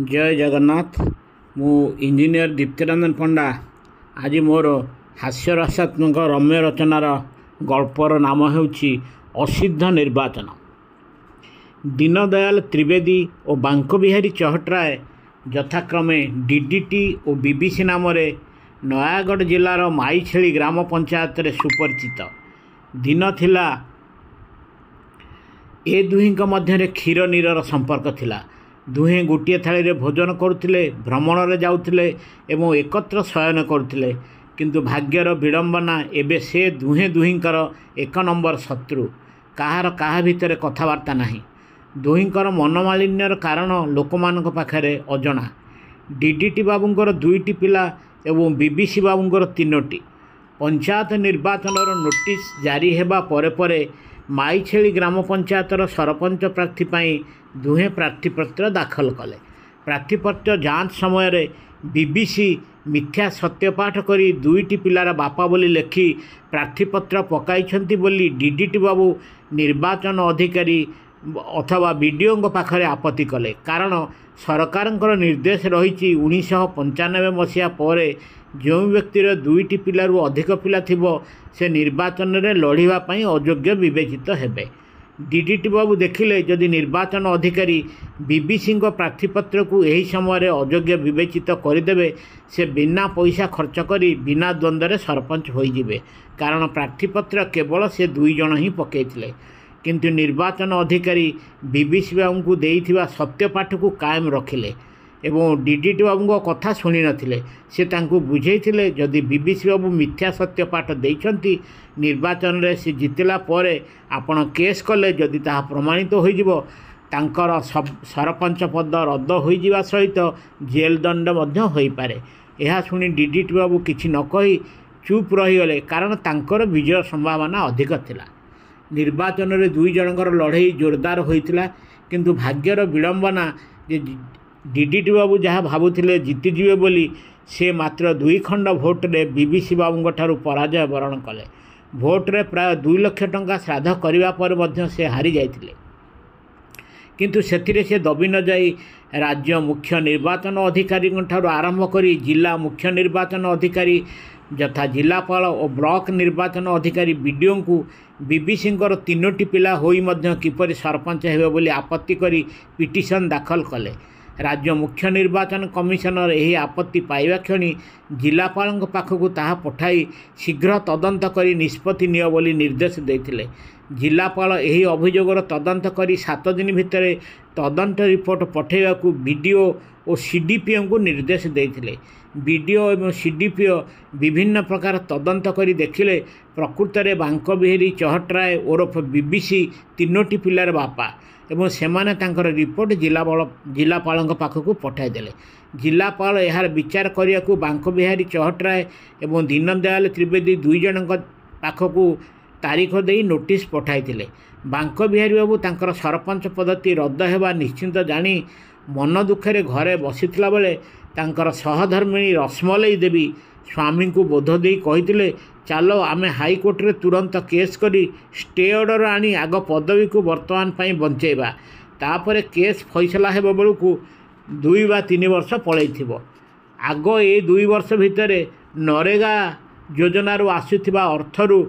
जय जगन्नाथ। मु इंजीनियर दीप्तिरंजन पंडा आज मोर हास्यरसात्मक रम्य रचनार गल्पर नाम हेउछि असिद्ध निर्वाचन। दीनदयाल त्रिवेदी और बांको बिहारी चहटराय यथाक्रमे डीडीटी और बीबीसी नाम नयागढ़ जिलार माईछेली ग्राम पंचायत रे सुपरिचित। दिन थिला ए दुहींक मध्यरे क्षीर नीरर संपर्क थिला। दुहें गोटे थाली रे भोजन करुथिले, भ्रमण रे जाउथिले एवं एकत्र शयन करुथिले। किंतु भाग्यर विडंबना एबे से दुहें दुहींकर एक नंबर शत्रु। काहार काहा भितर कथबार्ता नाही। दुहींकर मनमालिन्यर कारण लोकमानक पाखरे अजणा। डीडीटी बाबूंकर दुईटी पिला एवं बीबीसी बाबूंकर तीनोटी। पंचायत निर्वाचनर नोटिस जारी हेबा परे परे माईछेली ग्राम पंचायतर सरपंच प्रार्थी पाई दुहे प्रार्थीपत्र दाखल कले। प्रार्थीपत्र जांच समय बीबीसी मिथ्या सत्यपाठ करी दुईटी पिलार बापा बोली लेखि प्रार्थीपत्र पकाइछंती बोली डीडीटी बाबू निर्वाचन अधिकारी अथवा बीडीओ पाखरे आपत्ति कले। कारण सरकारंकर निर्देश रही 1995 मसीहा पर जो व्यक्तिर दुईटी पिलारू अधिक पिला थिबो से निर्वाचन में लड़िबा पई अयोग्य विवेचित हेबे। डीडीटी बाबू देखिले जदि निर्वाचन अधिकारी बीबीसी प्रार्थीपत्र को यही समय अयोग्य विवेचित करदेवे से बिना पैसा खर्च करी बिना द्वंद्व सरपंच होइजिबे। कारण प्रार्थीपत्र केवल से दुई जन ही पकईथिले। किंतु निर्वाचन अधिकारी बीबीसी बाबू को देइथिबा सत्यपाठ को कायम रखिले एवं डीडीटी बाबू कथा शुणी नथिले। से तांकु बुझेइथिले जदि बीबीसी बाबू मिथ्या सत्यपाठ देइछंती निर्वाचन रे से जितला परे आपण केस कले जदि ताहा प्रमाणित होइजिबो तांकर सरपंच पद रद्द होइजिबा सहित जेल दंड मध्य होई पारे। एहा शुणी डीडीटी बाबू किछि न कहि चुप रहीगले। कारण तांकर विजय संभावना अधिक थिला। निर्वाचन रे दुई जनकर लड़ाई जोरदार होइतिला। किंतु भाग्यर विडंबना जे डीडीटी बाबू जहाँ भावुथिले जीतिजिबे बोली से मात्र 2 खंड भोट रे बीबीसी बाबूंग ठारू पराजय वरण कले। भोट रे प्राय 2 लाख टंका श्राद्ध करिबा पर मध्य से हारी जाइथिले। किंतु सेथिरे से दबी न जाई राज्य मुख्य निर्वाचन अधिकारी ठारू आरंभ करी जिला मुख्य निर्वाचन अधिकारी यथा जिलापाल और ब्लॉक निर्वाचन अधिकारी बीडीओ को बीबीसी तीनोटी पिला होई मध्य किपरि सरपंच हेबे बोली आपत्ति करी पिटिशन दाखल कले। राज्य मुख्य निर्वाचन कमिशनर यही आपत्ति पाइबा क्षणी जिलापाल पाखक ताहा पठाई शीघ्र तदंत करी निष्पत्ति निय बोली निर्देश देथिले। जिलापाल यही अभियोगर तदंत करी 7 दिन भितर तदंत रिपोर्ट पठाइबा को बीडीओ और सीडीपीओ को निर्देश देथिले। बीडीओ और सीडीपीओ विभिन्न प्रकार तदंत करी देखिले प्रकृत में बांको बिहारी चहटराय ओरफ बीबीसी तीनोटी पिलार बापा एवं सेमाने तांकर रिपोर्ट जिलापाल पाखक पठाइदेले। जिलापाल यार विचार करिया को बांको बिहारी चहटराय एवं दीनदयाल त्रिवेदी दुई जन पाखक तारीख दे नोटिस पठाइथिले। बांको बिहारी बाबू तांकर सरपंच पदती रद्द हेबा निश्चिंत जानी मन दुखे घरे बसीथिला बेले तांकर सहधर्मिणी रश्मलई देवी स्वामी को बोध दे कही चलो आमे हाईकोर्ट रे तुरंत केस करी स्टे ऑर्डर आनी आग पदवी को वर्तमान पाई बंचेबा। तापरे केस फैसला हेबा बेलू को 2 वा 3 वर्ष पलैथिबो। आग ए 2 वर्ष भितर नरेगा योजनारू आसुथिबा अर्थरू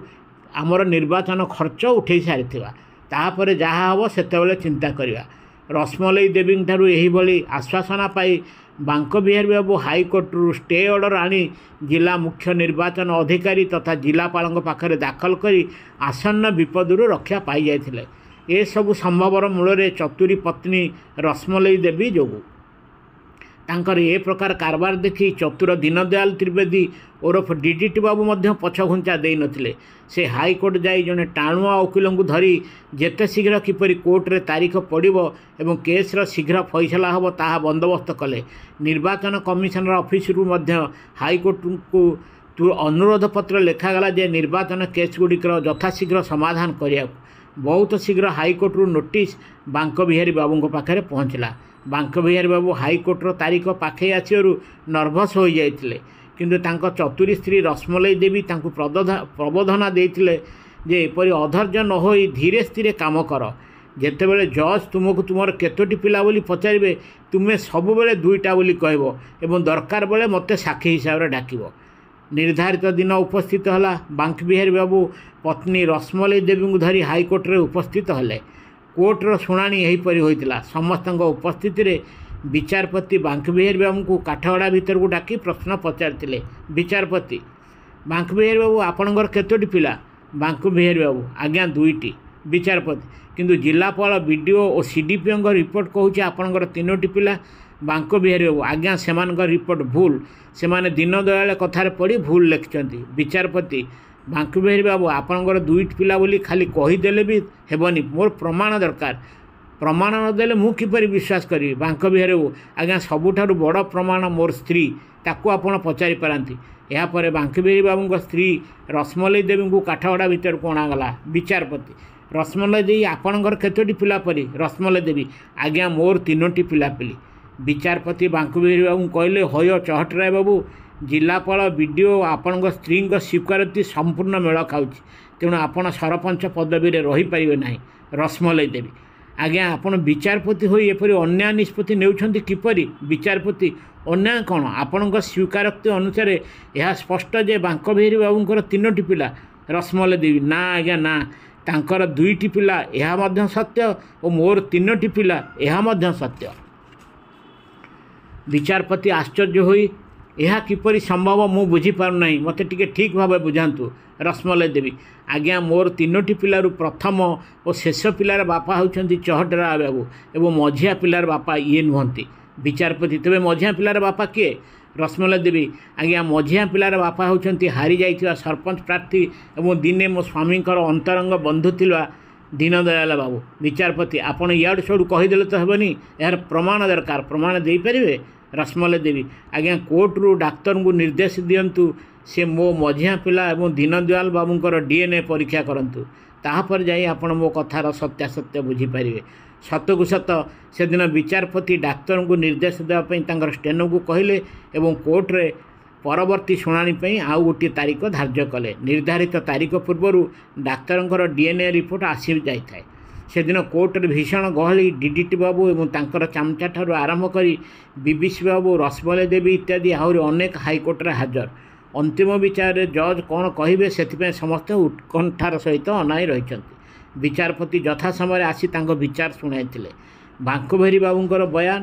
आमर निर्वाचन खर्च उठे सारिथिबा। तापरे जहा हबो सेतेबेले चिंता करिबा। रश्मलई देवी ठारू एही भली आश्वासना पाई बांको बिहारी बाबू हाईकोर्ट रु स्टे ऑर्डर आनी जिला मुख्य निर्वाचन अधिकारी तथा जिलापाल पाखरे दाखल करी आसन्न विपदरू रक्षा पाई जाइथिले। ए सबु संभवर मूल चतुरी पत्नी रश्मलई देवी जोगु। तांकर ए प्रकार कारबार देखी चतुर दीनदयाल त्रिवेदी ओरफ डीडीटी बाबू मध्य पछघुंचा दे नथिले। से हाईकोर्ट जाई जने टाणुआ वकील को धरी जेते शीघ्र किपरि कोर्ट रे तारीख पड़िबो एवं केस रो शीघ्र फैसला हबो ताहा बंदोबस्त कले। निर्वाचन कमिशनर ऑफिस रु मध्य हाईकोर्ट को अनुरोध पत्र लेखागला जे निर्वाचन केस गुड़िकर यथाशीघ्र समाधान करिया। बहुत शीघ्र हाईकोर्ट रु नोटिस बांको बिहारी बाबू पाखरे पहुँचला। बांको बिहारी बाबू हाईकोर्टर तारीख पाखे आसू नर्भस हो जाइथिले। किंतु तांको चतुरी स्त्री रश्मलई देवी तांको प्रबोधना देइथिले जे एपरि अधैर्य न होई धीरे स्थिरे काम कर। ଯେତେବେଳେ ଜଜ୍ ତୁମକୁ ତୁମର କେତୋଟି ପିଲା ବୋଲି ପଚାରିବେ ତୁମେ ସବୁବେଳେ 2ଟା ବୋଲି କହିବ ଏବଂ ଦରକାର ବେଳେ ମୋତେ ସାକ୍ଷୀ ହିସାବରେ ଡାକିବ। ନିର୍ଦ୍ଧାରିତ ଦିନ ଉପସ୍ଥିତ ହେଲା। ବାଙ୍କି ବିହାରୀ ବାବୁ ପତ୍ନୀ ରଶ୍ମଲେଇ ଦେବୀଙ୍କୁ ଧରି ହାଇକୋର୍ଟରେ ଉପସ୍ଥିତ ହେଲେ। କୋର୍ଟର ଶୁଣାଣି ଏହିପରି ହୋଇଥିଲା। ସମସ୍ତଙ୍କ ଉପସ୍ଥିତିରେ ବିଚାରପତି ବାଙ୍କି ବିହାରୀ ବାବୁଙ୍କୁ କାଠଗଡ଼ା ଭିତରକୁ ଡାକି ପ୍ରଶ୍ନ ପଚାରିଥିଲେ। ବିଚାରପତି: ବାଙ୍କି ବିହାରୀ ବାବୁ, ଆପଣଙ୍କର କେତୋଟି ପିଲା? ବାଙ୍କି ବିହାରୀ ବାବୁ: ଆଜ୍ଞା 2ଟି। ବିଚାରପତି: କିନ୍ତୁ ଜିଲ୍ଲାପାଳ, ବିଡ଼ିଓ ଓ ସିଡ଼ିପିଓଙ୍କ ରିପୋର୍ଟ କହୁଛି ଆପଣଙ୍କର 3ଟି ପିଲା। ବାଙ୍କି ବିହାରୀ ବାବୁ: ଆଜ୍ଞା ସେମାନଙ୍କ ରିପୋର୍ଟ ଭୁଲ, ସେମାନେ ଦୀନଦୟାଳ କଥାରେ ପଡ଼ି ଭୁଲ ଲେଖିଛନ୍ତି। ବିଚାରପତି: ବାଙ୍କି ବିହାରୀ ବାବୁ, ଆପଣଙ୍କର 2ଟି ପିଲା ବୋଲି ଖାଲି କହିଦେଲେ ବି ହେବନି, ମୋର ପ୍ରମାଣ ଦରକାର। ପ୍ରମାଣ ନଦେଲେ ମୁଁ କିପରି ବିଶ୍ୱାସ କରିବି? ବାଙ୍କି ବିହାରୀ ବାବୁ: ଆଜ୍ଞା ସବୁଠାରୁ ବଡ଼ ପ୍ରମାଣ ମୋର ସ୍ତ୍ରୀ, ତାକୁ ଆପଣ ପଚାରି ପାରନ୍ତି। ଏହାପରେ ବାଙ୍କି ବିହାରୀ ବାବୁଙ୍କ ସ୍ତ୍ରୀ ରଶ୍ମଲେଇ ଦେବୀଙ୍କୁ କାଠଗଡ଼ା ଭିତରକୁ ଅଣାଗଲା। ବିଚାରପତି: ରଶ୍ମଲେଇ ଦେବୀ, ଆପଣଙ୍କର କେତୋଟି ପିଲା ପରି? ରଶ୍ମଲେଇ ଦେବୀ: ଆଜ୍ଞା ମୋର 3ଟି ପିଲାପିଲି। ବିଚାରପତି ବାଙ୍କି ବିହାରୀ ବାବୁଙ୍କୁ କହିଲେ, ହୟ ଚହଟରାୟ ବାବୁ, ଜିଲ୍ଲାପାଳ, ବିଡ଼ିଓ ଆପଣଙ୍କ ସ୍ତ୍ରୀଙ୍କ ସ୍ୱୀକାରୋକ୍ତି ସମ୍ପୂର୍ଣ୍ଣ ମେଳ ଖାଉଛି, ତେଣୁ ଆପଣ ସରପଞ୍ଚ ପଦବୀରେ ରହିପାରିବେ ନାହିଁ। ରଶ୍ମଲେଇ ଦେବୀ: ଆଜ୍ଞା ଆପଣ ବିଚାରପତି ହୋଇ ଏପରି ଅନ୍ୟାୟ ନିଷ୍ପତ୍ତି ନେଉଛନ୍ତି କିପରି? ବିଚାରପତି: ଅନ୍ୟାୟ କ'ଣ? ଆପଣଙ୍କ ସ୍ୱୀକାରୋକ୍ତି ଅନୁସାରେ ଏହା ସ୍ପଷ୍ଟ ଯେ ବାଙ୍କି ବିହାରୀ ବାବୁଙ୍କର 3ଟି ପିଲା। ରଶ୍ମଲେଇ ଦେବୀ: ନା ଆଜ୍ଞା ନା, ତାଙ୍କର 2ଟି ପିଲା, ଏହା ମଧ୍ୟ ସତ୍ୟ, ଓ ମୋର 3ଟି ପିଲା, ଏହା ମଧ୍ୟ ସତ୍ୟ। ବିଚାରପତି ଆଶ୍ଚର୍ଯ୍ୟ ହୋଇ, ଏହା କିପରି ସମ୍ଭବ ମୁଁ ବୁଝିପାରୁନାହିଁ, ମୋତେ ଟିକେ ଠିକ୍ ଭାବେ ବୁଝାନ୍ତୁ। ରଶ୍ମଲେଇ ଦେବୀ: ଆଜ୍ଞା ମୋର 3ଟି ପିଲାରୁ ପ୍ରଥମ ଓ ଶେଷ ପିଲାର ବାପା ହେଉଛନ୍ତି ଚହଟରାୟ ବାବୁ ଏବଂ ମଝିଆ ପିଲାର ବାପା ଇଏ ନୁହନ୍ତି। ବିଚାରପତି: ତେବେ ମଝିଆ ପିଲାର ବାପା କିଏ? ରଶ୍ମଲେଇ ଦେବୀ: ଆଜ୍ଞା ମଝିଆ ପିଲାର ବାପା ହେଉଛନ୍ତି ହାରିଯାଇଥିବା ସରପଞ୍ଚ ପ୍ରାର୍ଥୀ ଏବଂ ଦିନେ ମୋ ସ୍ୱାମୀଙ୍କର ଅନ୍ତରଙ୍ଗ ବନ୍ଧୁ ଥିବା ଦୀନଦୟାଳ ବାବୁ। ବିଚାରପତି: ଆପଣ ଇଆଡ଼ୁ ସିଆଡ଼ୁ କହିଦେଲେ ତ ହେବନି, ଏହାର ପ୍ରମାଣ ଦରକାର, ପ୍ରମାଣ ଦେଇପାରିବେ? ରଶ୍ମଲେଇ ଦେବୀ: ଆଜ୍ଞା କୋର୍ଟରୁ ଡାକ୍ତରଙ୍କୁ ନିର୍ଦ୍ଦେଶ ଦିଅନ୍ତୁ, ସେ ମୋ ମଝିଆ ପିଲା ଏବଂ ଦୀନଦୟାଳ ବାବୁଙ୍କର DNA ପରୀକ୍ଷା କରନ୍ତୁ, ତାହାପରେ ଯାଇ ଆପଣ ମୋ କଥାର ସତ୍ୟାସତ୍ୟ ବୁଝିପାରିବେ। ସତକୁ ସତ ସେଦିନ ବିଚାରପତି ଡାକ୍ତରଙ୍କୁ ନିର୍ଦ୍ଦେଶ ଦେବା ପାଇଁ ତାଙ୍କର ଷ୍ଟେନୋକୁ କହିଲେ ଏବଂ କୋର୍ଟରେ ପରବର୍ତ୍ତୀ ଶୁଣାଣି ପାଇଁ ଆଉ ଗୋଟିଏ ତାରିଖ ଧାର୍ଯ୍ୟ କଲେ। ନିର୍ଦ୍ଧାରିତ ତାରିଖ ପୂର୍ବରୁ ଡାକ୍ତରଙ୍କର DNA ରିପୋର୍ଟ ଆସିଯାଇଥାଏ। ସେଦିନ କୋର୍ଟରେ ଭୀଷଣ ଗହଳି। ଡିଡିଟି ବାବୁ ଏବଂ ତାଙ୍କର ଚାମଚାଠାରୁ ଆରମ୍ଭ କରି BBC ବାବୁ, ରଶ୍ମଲେଇ ଦେବୀ ଇତ୍ୟାଦି ଆହୁରି ଅନେକ ହାଇକୋର୍ଟରେ ହାଜର। ଅନ୍ତିମ ବିଚାରରେ ଜଜ୍ କ'ଣ କହିବେ ସେଥିପାଇଁ ସମସ୍ତେ ଉତ୍କଣ୍ଠାର ସହିତ ଅନାଇ ରହିଛନ୍ତି। ବିଚାରପତି ଯଥା ସମୟରେ ଆସି ତାଙ୍କ ବିଚାର ଶୁଣାଇଥିଲେ। ବାଙ୍କି ବିହାରୀ ବାବୁଙ୍କର ବୟାନ,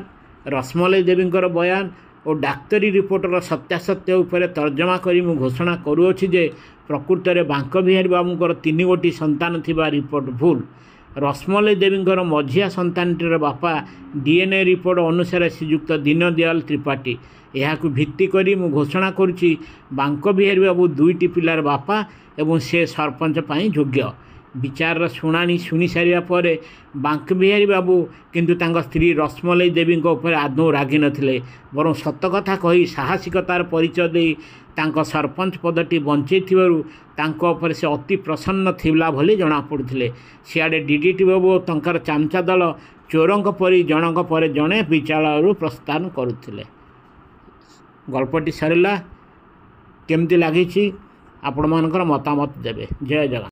ରଶ୍ମଲେଇ ଦେବୀଙ୍କର ବୟାନ ଓ ଡାକ୍ତରୀ ରିପୋର୍ଟର ସତ୍ୟାସତ୍ୟ ଉପରେ ତର୍ଜମା କରି ମୁଁ ଘୋଷଣା କରୁଅଛି ଯେ ପ୍ରକୃତରେ ବାଙ୍କି ବିହାରୀ ବାବୁଙ୍କର 3 ଗୋଟି ସନ୍ତାନ ଥିବା ରିପୋର୍ଟ ଭୁଲ। ରଶ୍ମଲେଇ ଦେବୀଙ୍କର ମଝିଆ ସନ୍ତାନଟିର ବାପା DNA ରିପୋର୍ଟ ଅନୁସାରେ ଶ୍ରୀଯୁକ୍ତ ଦୀନଦୟାଳ ତ୍ରିପାଠୀ। ଏହାକୁ ଭିତ୍ତି କରି ମୁଁ ଘୋଷଣା କରୁଛି ବାଙ୍କି ବିହାରୀ ବାବୁ 2ଟି ପିଲାର ବାପା ଏବଂ ସେ ସରପଞ୍ଚ ପାଇଁ ଯୋଗ୍ୟ। ବିଚାରର ଶୁଣାଣି ଶୁଣି ସାରିବା ପରେ ବାଙ୍କି ବିହାରୀ ବାବୁ କିନ୍ତୁ ତାଙ୍କ ସ୍ତ୍ରୀ ରଶ୍ମଲେଇ ଦେବୀଙ୍କ ଉପରେ ଆଦୌ ରାଗି ନଥିଲେ, ବରଂ ସତ କଥା କହି ସାହସିକତାର ପରିଚୟ ଦେଇ ତାଙ୍କ ସରପଞ୍ଚ ପଦଟି ବଞ୍ଚାଇଥିବାରୁ ତାଙ୍କ ଉପରେ ସେ ଅତି ପ୍ରସନ୍ନ ଥିଲା ଭଳି ଜଣାପଡ଼ୁଥିଲେ। ସିଆଡ଼େ ଡିଡିଟି ବାବୁ ଓ ତାଙ୍କର ଚାମଚା ଦଳ ଚୋରଙ୍କ ପରି ଜଣଙ୍କ ପରେ ଜଣେ ବିଚାରାଳୟରୁ ପ୍ରସ୍ଥାନ କରୁଥିଲେ। ଗଳ୍ପଟି ସରିଲା। କେମିତି ଲାଗିଛି ଆପଣମାନଙ୍କର ମତାମତ ଦେବେ। ଜୟ ଜଗନ୍ନାଥ।